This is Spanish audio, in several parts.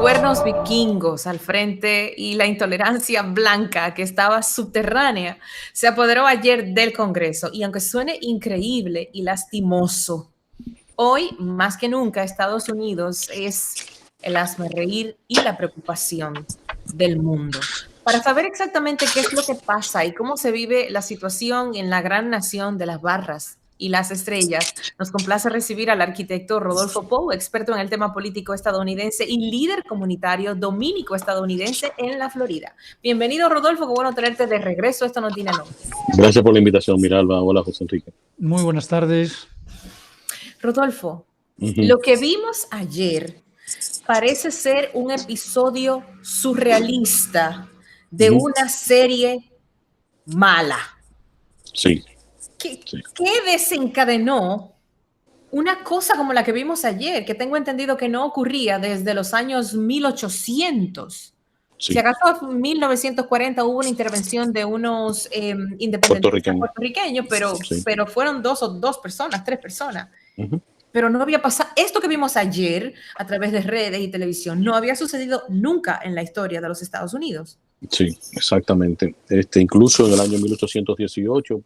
cuernos vikingos al frente y la intolerancia blanca que estaba subterránea se apoderó ayer del Congreso. Y aunque suene increíble y lastimoso, hoy más que nunca Estados Unidos es el hazmerreír y la preocupación del mundo. Para saber exactamente qué es lo que pasa y cómo se vive la situación en la gran nación de las barras y las estrellas, nos complace recibir al arquitecto Rodolfo Pou, experto en el tema político estadounidense y líder comunitario dominico estadounidense en la Florida. Bienvenido, Rodolfo, qué bueno tenerte de regreso. Esto no tiene nombre. Gracias por la invitación, Miralba. Hola, José Enrique. Muy buenas tardes. Rodolfo, lo que vimos ayer parece ser un episodio surrealista de una serie mala. Sí. ¿Qué desencadenó una cosa como la que vimos ayer, que tengo entendido que no ocurría desde los años 1800? Sí. Si acaso en 1940 hubo una intervención de unos independentistas puertorriqueños, pero fueron dos personas, tres personas. Pero no había pasado, esto que vimos ayer a través de redes y televisión, no había sucedido nunca en la historia de los Estados Unidos. Sí, exactamente. Incluso en el año 1818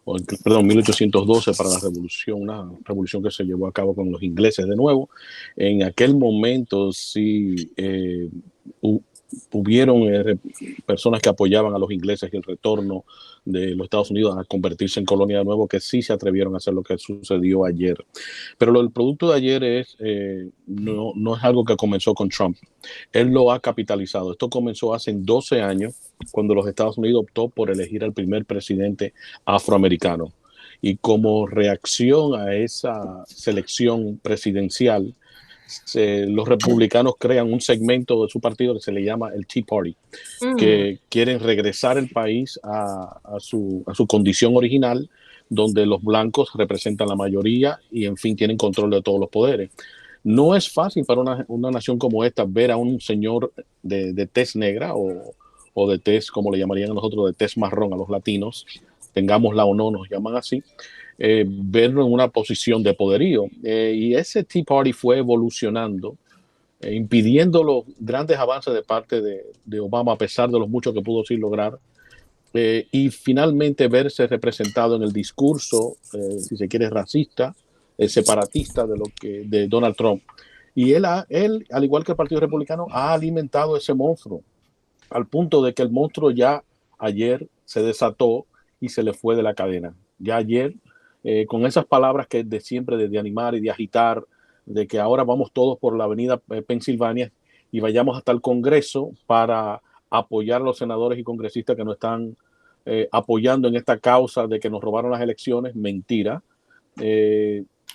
1812 para la revolución, una revolución que se llevó a cabo con los ingleses de nuevo. En aquel momento sí hubieron personas que apoyaban a los ingleses y el retorno de los Estados Unidos a convertirse en colonia de nuevo, que sí se atrevieron a hacer lo que sucedió ayer. Pero el producto de ayer no es algo que comenzó con Trump. Él lo ha capitalizado. Esto comenzó hace 12 años, cuando los Estados Unidos optó por elegir al primer presidente afroamericano. Y como reacción a esa selección presidencial, los republicanos crean un segmento de su partido que se le llama el Tea Party, que quieren regresar el país a su condición original, donde los blancos representan la mayoría y, en fin, tienen control de todos los poderes. No es fácil para una nación como esta ver a un señor de tez negra o de tez, como le llamarían a nosotros, de tez marrón a los latinos, tengámosla o no, nos llaman así, verlo en una posición de poderío. Y ese Tea Party fue evolucionando, impidiendo los grandes avances de parte de Obama, a pesar de los muchos que pudo sí lograr, y finalmente verse representado en el discurso, si se quiere, racista, separatista de Donald Trump. Y él, al igual que el Partido Republicano, ha alimentado ese monstruo, al punto de que el monstruo ya ayer se desató y se le fue de la cadena. Ya ayer, con esas palabras que de siempre, de animar y de agitar, de que ahora vamos todos por la avenida Pensilvania y vayamos hasta el Congreso para apoyar a los senadores y congresistas que nos están apoyando en esta causa de que nos robaron las elecciones. Mentira.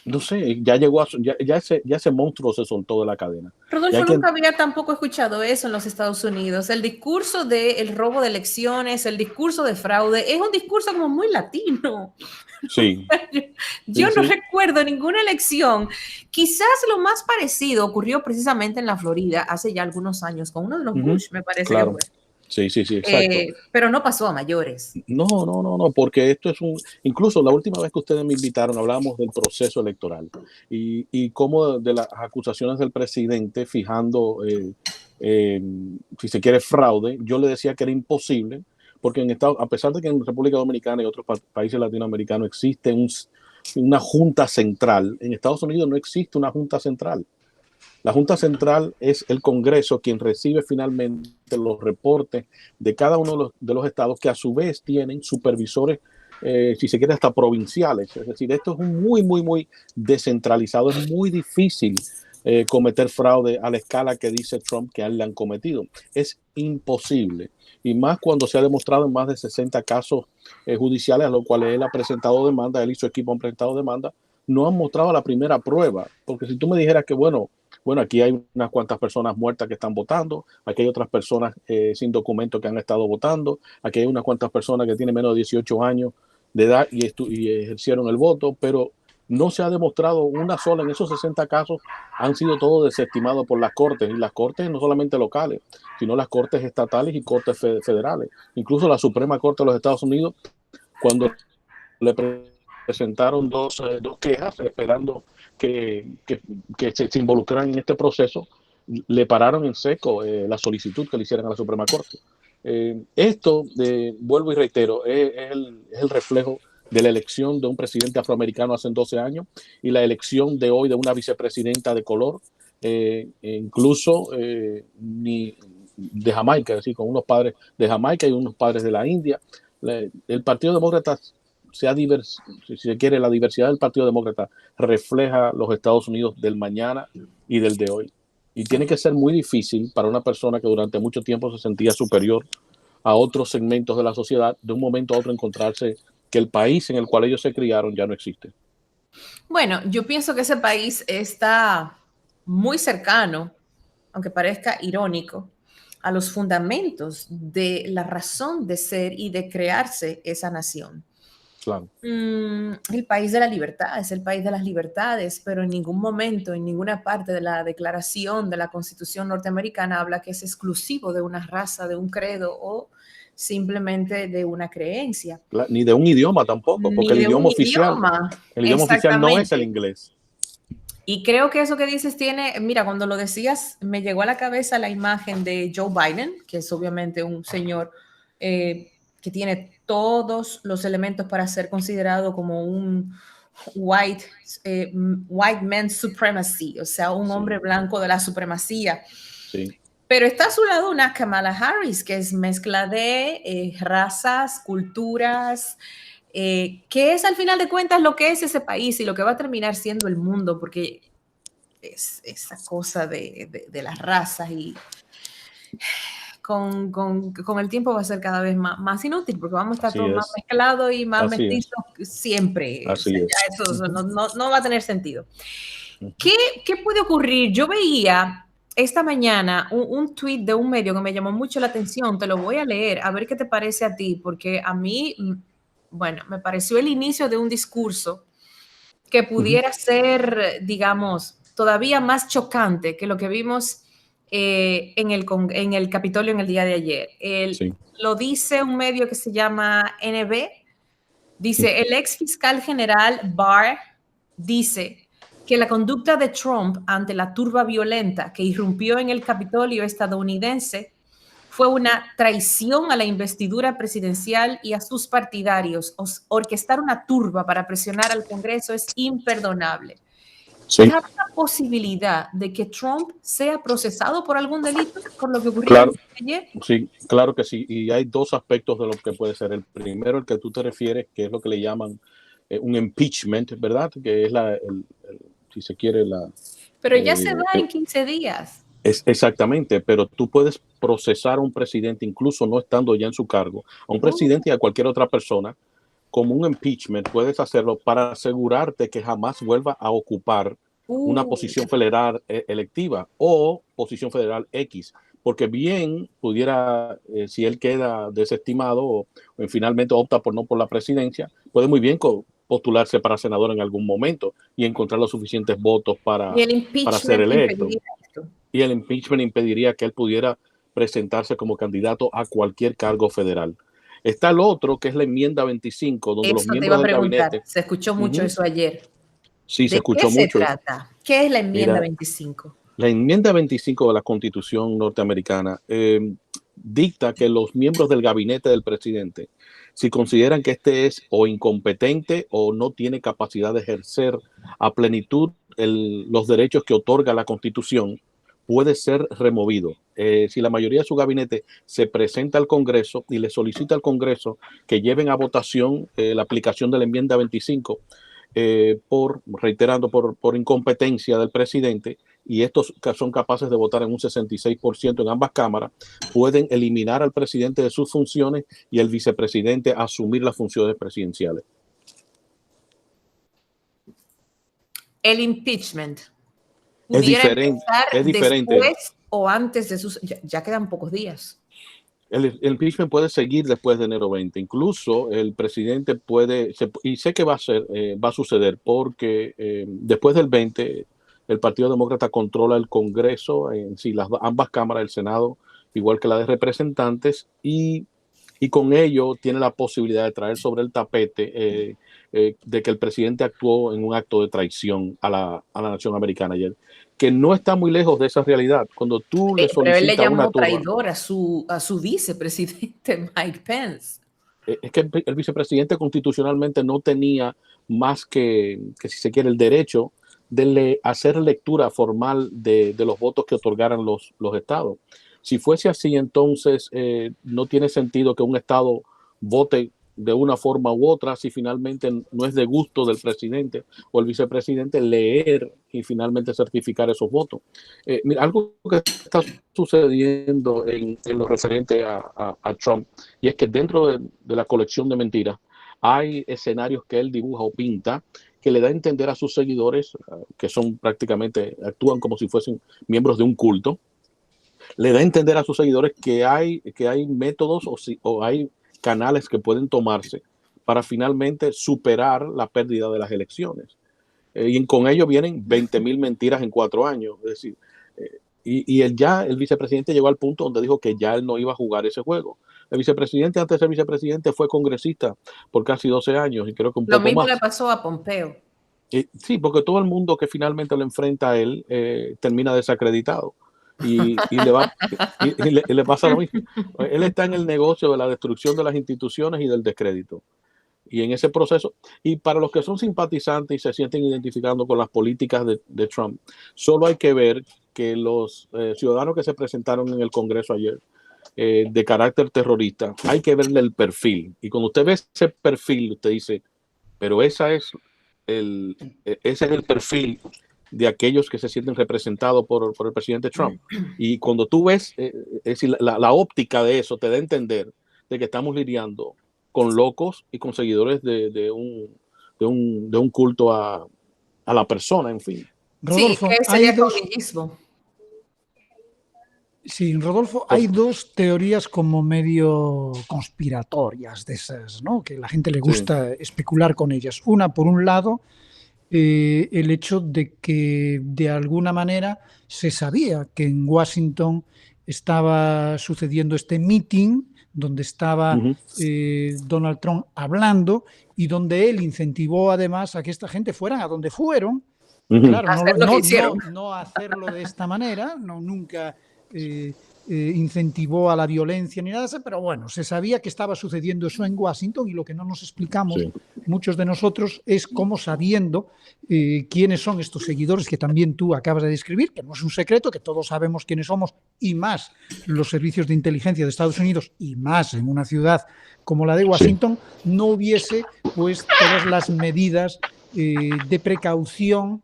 No sé, ya llegó ya ese monstruo se soltó de la cadena. Rodolfo, nunca había tampoco escuchado eso en los Estados Unidos. El discurso del robo de elecciones, el discurso de fraude, es un discurso como muy latino. Sí. Yo no recuerdo ninguna elección. Quizás lo más parecido ocurrió precisamente en la Florida hace ya algunos años, con uno de los Bush, me parece. Claro. Que fue. Sí, exacto. Pero no pasó a mayores. No, porque esto es incluso la última vez que ustedes me invitaron hablábamos del proceso electoral y cómo de las acusaciones del presidente fijando, si se quiere, fraude. Yo le decía que era imposible, porque a pesar de que en República Dominicana y otros países latinoamericanos existe una junta central, en Estados Unidos no existe una junta central. La Junta Central es el Congreso quien recibe finalmente los reportes de cada uno de los estados, que a su vez tienen supervisores, si se quiere, hasta provinciales. Es decir, esto es muy descentralizado. Es muy difícil cometer fraude a la escala que dice Trump que a él le han cometido. Es imposible. Y más cuando se ha demostrado en más de 60 casos judiciales a los cuales él ha presentado demanda, él y su equipo han presentado demanda, no han mostrado la primera prueba. Porque si tú me dijeras que, bueno, aquí hay unas cuantas personas muertas que están votando, aquí hay otras personas sin documento que han estado votando, aquí hay unas cuantas personas que tienen menos de 18 años de edad y ejercieron el voto, pero no se ha demostrado una sola. En esos 60 casos han sido todos desestimados por las cortes, y las cortes no solamente locales, sino las cortes estatales y cortes federales. Incluso la Suprema Corte de los Estados Unidos, cuando le presentaron dos quejas esperando que se involucraran en este proceso, le pararon en seco la solicitud que le hicieran a la Suprema Corte. Esto, vuelvo y reitero, es el reflejo de la elección de un presidente afroamericano hace 12 años y la elección de hoy de una vicepresidenta de color, incluso ni de Jamaica, es decir, con unos padres de Jamaica y unos padres de la India. El Partido Demócrata si se quiere, la diversidad del Partido Demócrata refleja los Estados Unidos del mañana y del de hoy. Y tiene que ser muy difícil para una persona que durante mucho tiempo se sentía superior a otros segmentos de la sociedad, de un momento a otro encontrarse que el país en el cual ellos se criaron ya no existe. Bueno, yo pienso que ese país está muy cercano, aunque parezca irónico, a los fundamentos de la razón de ser y de crearse esa nación. Claro. El país de la libertad, es el país de las libertades, pero en ningún momento, en ninguna parte de la declaración de la Constitución norteamericana habla que es exclusivo de una raza, de un credo o simplemente de una creencia. Ni de un idioma tampoco, porque el idioma oficial no es el inglés. Y creo que eso que dices tiene, mira, cuando lo decías, me llegó a la cabeza la imagen de Joe Biden, que es obviamente un señor que tiene todos los elementos para ser considerado como un white man supremacy, o sea, un hombre blanco de la supremacía. Sí. Pero está a su lado una Kamala Harris, que es mezcla de razas, culturas, que es al final de cuentas lo que es ese país y lo que va a terminar siendo el mundo, porque es esa cosa de las razas y con el tiempo va a ser cada vez más inútil, porque vamos a estar todos más mezclados y más mestizos siempre. Así es. Eso no va a tener sentido. ¿Qué puede ocurrir? Yo veía esta mañana un tweet de un medio que me llamó mucho la atención, te lo voy a leer, a ver qué te parece a ti, porque a mí, bueno, me pareció el inicio de un discurso que pudiera ser, digamos, todavía más chocante que lo que vimos en el Capitolio en el día de ayer. Lo dice un medio que se llama NB, dice, el ex fiscal general Barr dice que la conducta de Trump ante la turba violenta que irrumpió en el Capitolio estadounidense fue una traición a la investidura presidencial y a sus partidarios. Orquestar una turba para presionar al Congreso es imperdonable. Sí. ¿Cabe la posibilidad de que Trump sea procesado por algún delito por lo que ocurrió ayer? Sí, claro que sí. Y hay dos aspectos de lo que puede ser. El primero, el que tú te refieres, que es lo que le llaman un impeachment, ¿verdad? Que es si se quiere, Pero ya se va en 15 días. Exactamente, pero tú puedes procesar a un presidente, incluso no estando ya en su cargo, a un presidente y a cualquier otra persona, como un impeachment, puedes hacerlo para asegurarte que jamás vuelva a ocupar una posición federal electiva o posición federal X, porque bien pudiera, si él queda desestimado o finalmente opta por la presidencia, puede muy bien postularse para senador en algún momento y encontrar los suficientes votos para ser electo. Y el impeachment impediría que él pudiera presentarse como candidato a cualquier cargo federal. Está el otro, que es la enmienda 25, donde los miembros del gabinete... Se escuchó mucho eso ayer. Sí, se escuchó mucho. ¿De qué se trata? ¿Qué es la enmienda 25? La enmienda 25 de la Constitución norteamericana dicta que los miembros del gabinete del presidente, si consideran que este es o incompetente o no tiene capacidad de ejercer a plenitud los derechos que otorga la Constitución, puede ser removido. Si la mayoría de su gabinete se presenta al Congreso y le solicita al Congreso que lleven a votación la aplicación de la enmienda 25 por incompetencia del presidente, y estos que son capaces de votar en un 66% en ambas cámaras, pueden eliminar al presidente de sus funciones y el vicepresidente asumir las funciones presidenciales. El impeachment es diferente. Después o antes de sus... Ya quedan pocos días. El impeachment puede seguir después de enero 20. Incluso el presidente puede, y sé que va a suceder, porque después del 20 el Partido Demócrata controla el Congreso en sí, ambas cámaras del Senado, igual que la de representantes, y y con ello tiene la posibilidad de traer sobre el tapete de que el presidente actuó en un acto de traición a la nación americana ayer, que no está muy lejos de esa realidad. Cuando tú le Pero él le solicitas una llamó turba, traidor a su vicepresidente Mike Pence. es que el vicepresidente constitucionalmente no tenía más que si se quiere, el derecho de hacer lectura formal de los votos que otorgaran los estados. Si fuese así, entonces no tiene sentido que un estado vote de una forma u otra si finalmente no es de gusto del presidente o el vicepresidente leer y finalmente certificar esos votos. Mira, algo que está sucediendo en lo referente a Trump, y es que dentro de la colección de mentiras hay escenarios que él dibuja o pinta que le da a entender a sus seguidores, que son prácticamente, actúan como si fuesen miembros de un culto, le da a entender a sus seguidores que hay métodos o hay canales que pueden tomarse para finalmente superar la pérdida de las elecciones. Y con ello vienen 20,000 mentiras en 4 años. Es decir, el vicepresidente llegó al punto donde dijo que ya él no iba a jugar ese juego. El vicepresidente, antes de ser vicepresidente, fue congresista por casi 12 años y creo que un Lo poco mismo más. le pasó a Pompeo. Sí, porque todo el mundo que finalmente lo enfrenta a él termina desacreditado. Y le pasa lo mismo. Él está en el negocio de la destrucción de las instituciones y del descrédito. Y en ese proceso, y para los que son simpatizantes y se sienten identificando con las políticas de Trump, solo hay que ver que los ciudadanos que se presentaron en el Congreso ayer de carácter terrorista, hay que verle el perfil. Y cuando usted ve ese perfil, usted dice, pero ese es el perfil de aquellos que se sienten representados por el presidente Trump. Y cuando tú ves, es decir, la óptica de eso te da a entender de que estamos lidiando con locos y con seguidores de un culto a la persona, en fin. Sí, Rodolfo, que sería caudillismo. Sí, Rodolfo, hay dos teorías como medio conspiratorias de esas, ¿no? Que a la gente le gusta especular con ellas. Una, por un lado, el hecho de que de alguna manera se sabía que en Washington estaba sucediendo este meeting donde estaba Donald Trump hablando y donde él incentivó además a que esta gente fueran a donde fueron. Claro, no hacerlo de esta manera, nunca incentivó a la violencia ni nada de eso, pero bueno, se sabía que estaba sucediendo eso en Washington y lo que no nos explicamos muchos de nosotros es cómo, sabiendo quiénes son estos seguidores que también tú acabas de describir, que no es un secreto, que todos sabemos quiénes somos y más los servicios de inteligencia de Estados Unidos y más en una ciudad como la de Washington, no hubiese pues todas las medidas de precaución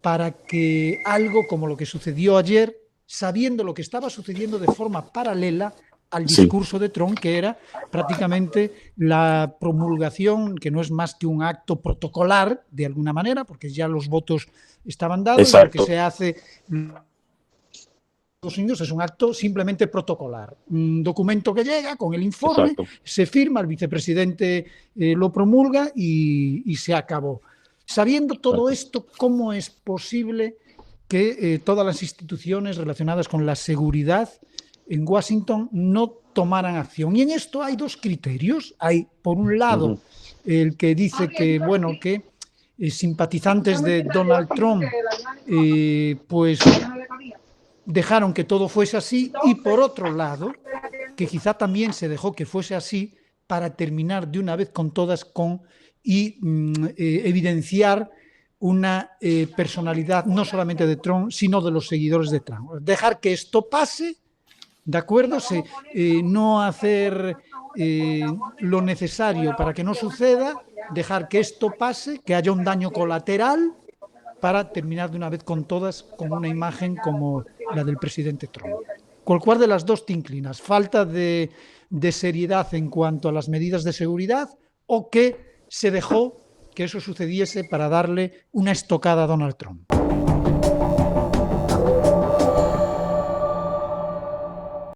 para que algo como lo que sucedió ayer, sabiendo lo que estaba sucediendo de forma paralela al discurso de Trump, que era prácticamente la promulgación, que no es más que un acto protocolar, de alguna manera, porque ya los votos estaban dados. Exacto. Y lo que se hace en Estados Unidos es un acto simplemente protocolar. Un documento que llega con el informe, se firma, el vicepresidente lo promulga y se acabó. Sabiendo todo esto, ¿cómo es posible que todas las instituciones relacionadas con la seguridad en Washington no tomaran acción? Y en esto hay dos criterios. Hay, por un lado, el que dice que, bueno, que simpatizantes de Donald Trump pues dejaron que todo fuese así, y por otro lado, que quizá también se dejó que fuese así para terminar de una vez con todas y evidenciar una personalidad no solamente de Trump, sino de los seguidores de Trump. Dejar que esto pase, ¿de acuerdo? No hacer lo necesario para que no suceda, dejar que esto pase, que haya un daño colateral para terminar de una vez con todas con una imagen como la del presidente Trump. ¿Cuál de las dos te inclinas? ¿Falta de seriedad en cuanto a las medidas de seguridad o que se dejó que eso sucediese para darle una estocada a Donald Trump?